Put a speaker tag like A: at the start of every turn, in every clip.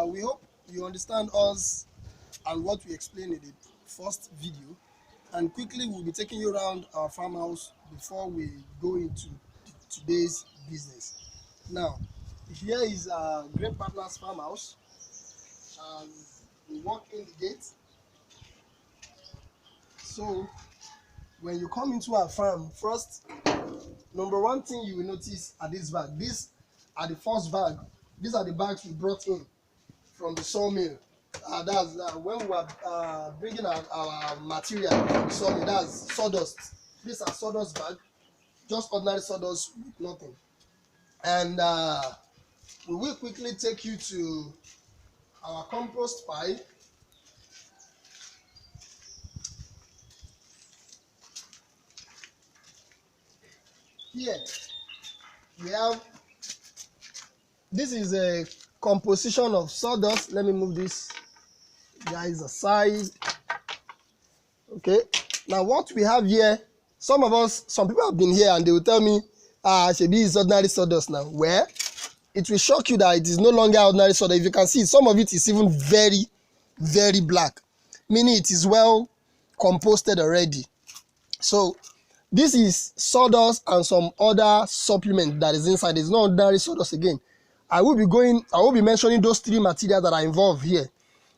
A: we hope you understand us and what we explained in the first video. And quickly, we'll be taking you around our farmhouse before we go into today's business. Now, here is our Great Partners farmhouse. As we walk in the gate, so when you come into our farm, first, number one thing you will notice are these bags. These are the first bag. These are the bags we brought in from the sawmill. That's when we were bringing our material from the sawmill. That's sawdust. These are sawdust bag, just ordinary sawdust with nothing. And we will quickly take you to our compost pile. Here we have, this is a composition of sawdust. Let me move this guys aside. Okay, now what we have here, some people have been here and they will tell me, Shebi is ordinary sawdust now. Where it will shock you that it is no longer ordinary sawdust. If you can see, some of it is even very, very black, meaning it is well composted already. So this is sawdust and some other supplement that is inside. It's not ordinary sawdust again. I will be mentioning those three materials that are involved here.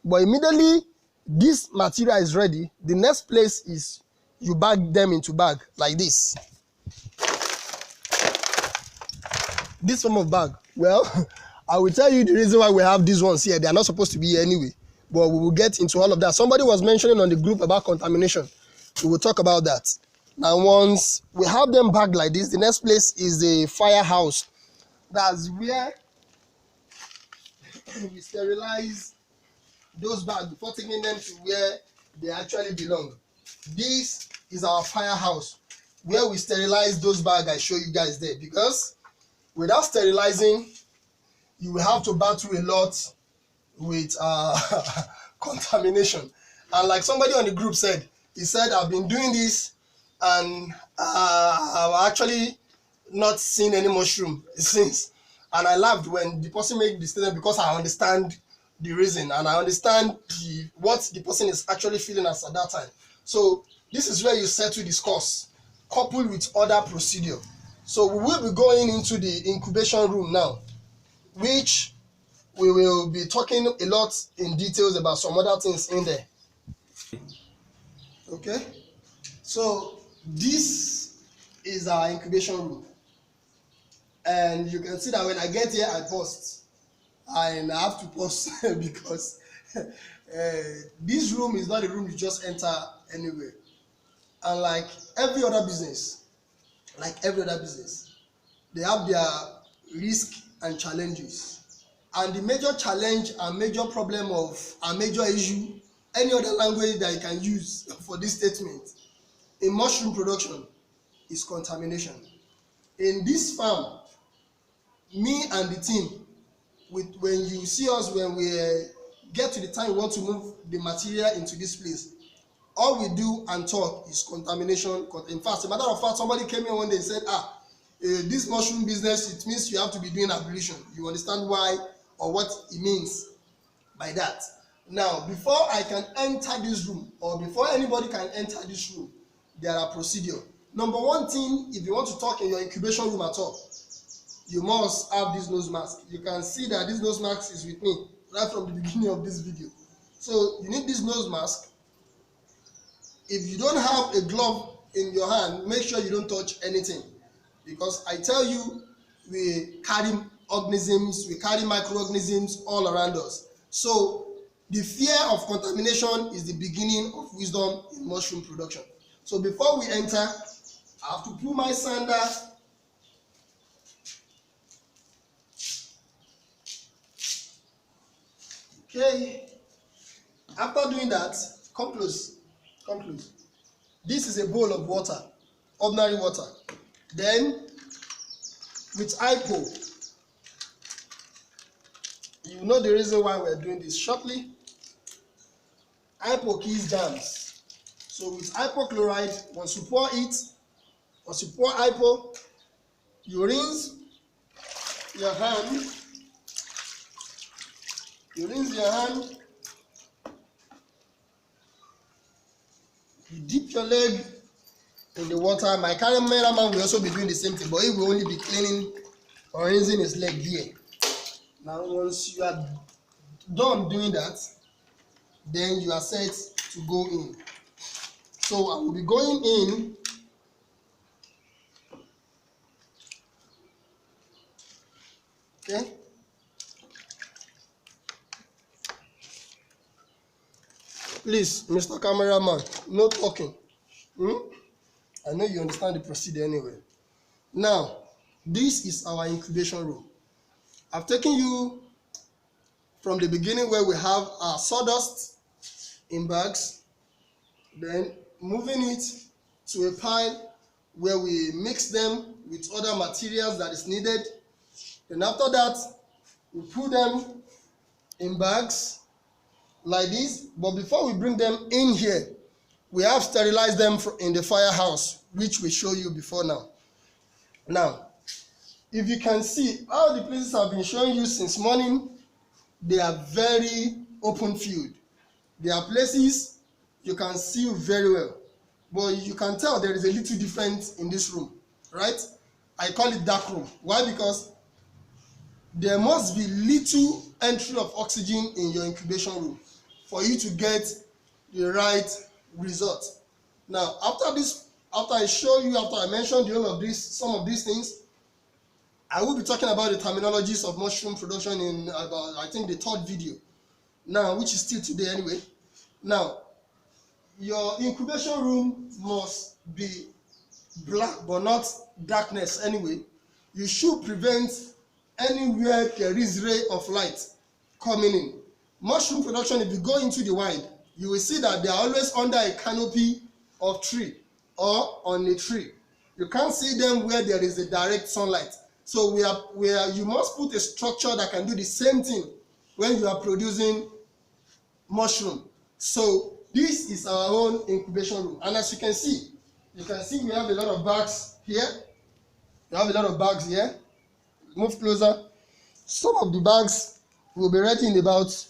A: But immediately this material is ready, the next place is you bag them into bag like this. This form of bag. Well, I will tell you the reason why we have these ones here. They are not supposed to be here anyway. But we will get into all of that. Somebody was mentioning on the group about contamination. We will talk about that. Now, once we have them bagged like this, the next place is the firehouse. That's where we sterilize those bags before taking them to where they actually belong. This is our firehouse where we sterilize those bags I show you guys there, because without sterilizing, you will have to battle a lot with contamination. And like somebody on the group said, he said, I've been doing this and I've actually not seen any mushroom since. And I laughed when the person made the statement, because I understand the reason and I understand what the person is actually feeling as at that time. So this is where you settle this course, coupled with other procedure. So we will be going into the incubation room now, which we will be talking a lot in details about some other things in there. Okay, so this is our incubation room, and you can see that when I get here, I pause, and I have to pause because this room is not a room you just enter anywhere. And like every other business, they have their risk and challenges. And the major challenge and major problem of a major issue, any other language that you can use for this statement in mushroom production, is contamination. In this farm, me and the team, when you see us, when we get to the time we want to move the material into this place, all we do and talk is contamination. In fact, as a matter of fact, somebody came in one day and said, this mushroom business, it means you have to be doing ablution. You understand why or what it means by that. Now, before I can enter this room, or before anybody can enter this room, there are procedures. Number one thing, if you want to talk in your incubation room at all, you must have this nose mask. You can see that this nose mask is with me right from the beginning of this video. So you need this nose mask. If you don't have a glove in your hand, make sure you don't touch anything, because I tell you, we carry organisms, we carry microorganisms all around us. So the fear of contamination is the beginning of wisdom in mushroom production. So before we enter, I have to pull my sander. Okay. After doing that, come close. Come close. This is a bowl of water, ordinary water. Then, with IPO, you know the reason why we're doing this shortly. IPO kills germs. So with hypochlorite, once you pour IPO, you rinse your hand You rinse your hand, you dip your leg in the water. My cameraman will also be doing the same thing, but he will only be cleaning or rinsing his leg here. Now, once you are done doing that, then you are set to go in. So I will be going in. Okay. Please, Mr. Cameraman, no talking. I know you understand the procedure anyway. Now, this is our incubation room. I've taken you from the beginning where we have our sawdust in bags, then moving it to a pile where we mix them with other materials that is needed. Then after that, we put them in bags like this. But before we bring them in here, we have sterilized them in the firehouse, which we show you before now. Now, if you can see, all the places I've been showing you since morning, they are very open field. There are places you can see very well, but you can tell there is a little difference in this room, right? I call it dark room. Why? Because there must be little entry of oxygen in your incubation room for you to get the right result. Now, after I show you, after I mention some of these things, I will be talking about the terminologies of mushroom production in about, I think, the third video now, which is still today anyway. Now, your incubation room must be black but not darkness anyway. You should prevent anywhere there is ray of light coming in. Mushroom production, if you go into the wild, you will see that they are always under a canopy of tree or on a tree. You can't see them where there is a direct sunlight. So you must put a structure that can do the same thing when you are producing mushroom. So this is our own incubation room. And as you can see we have a lot of bags here. We have a lot of bags here. Move closer. Some of the bags will be ready in about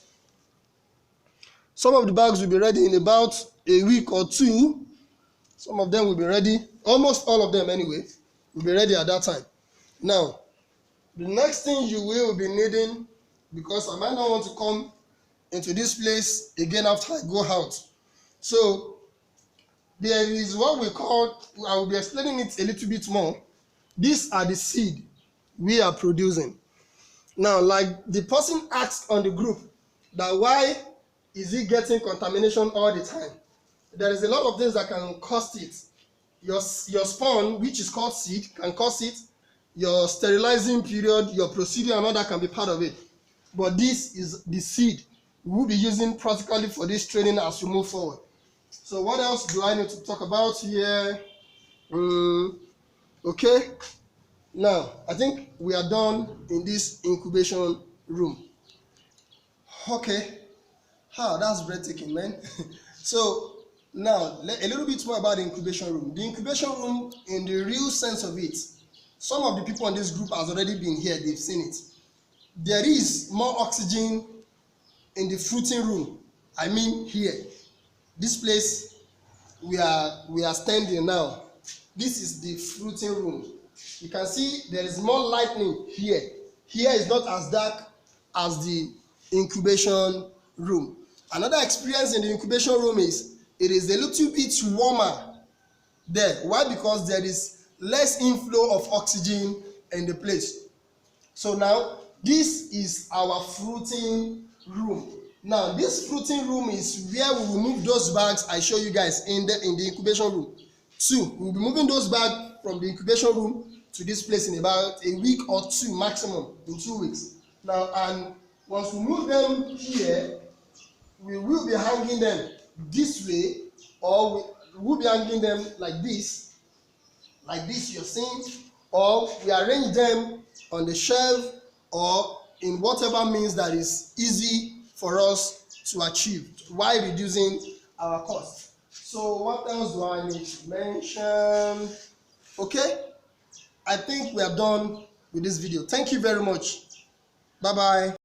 A: a week or two. Some of them will be ready, almost all of them anyway, will be ready at that time. Now, the next thing you will be needing, because I might not want to come into this place again after I go out. So, there is what we call, I will be explaining it a little bit more. These are the seed we are producing. Now, like the person asked on the group, that why is he getting contamination all the time? There is a lot of things that can cause it. Your spawn, which is called seed, can cause it. Your sterilizing period, your procedure and all that can be part of it. But this is the seed we will be using practically for this training as we move forward. So what else do I need to talk about here? Okay. Now, I think we are done in this incubation room. Okay. That's breathtaking, man. So now, a little bit more about the incubation room. The incubation room, in the real sense of it, some of the people in this group has already been here, they've seen it. There is more oxygen in the fruiting room. I mean here. This place we are standing now. This is the fruiting room. You can see there is more lightning here. Here is not as dark as the incubation room. Another experience in the incubation room is it is a little bit warmer there. Why? Because there is less inflow of oxygen in the place. So now this is our fruiting room. Now this fruiting room is where we will move those bags I show you guys in the incubation room. We will be moving those bags from the incubation room to this place in about a week or two maximum, in 2 weeks. Now, and once we move them here, we will be hanging them this way, or we will be hanging them like this you're seeing, or we arrange them on the shelf or in whatever means that is easy for us to achieve while reducing our cost. So what else do I need to mention? Okay, I think we are done with this video. Thank you very much. Bye bye.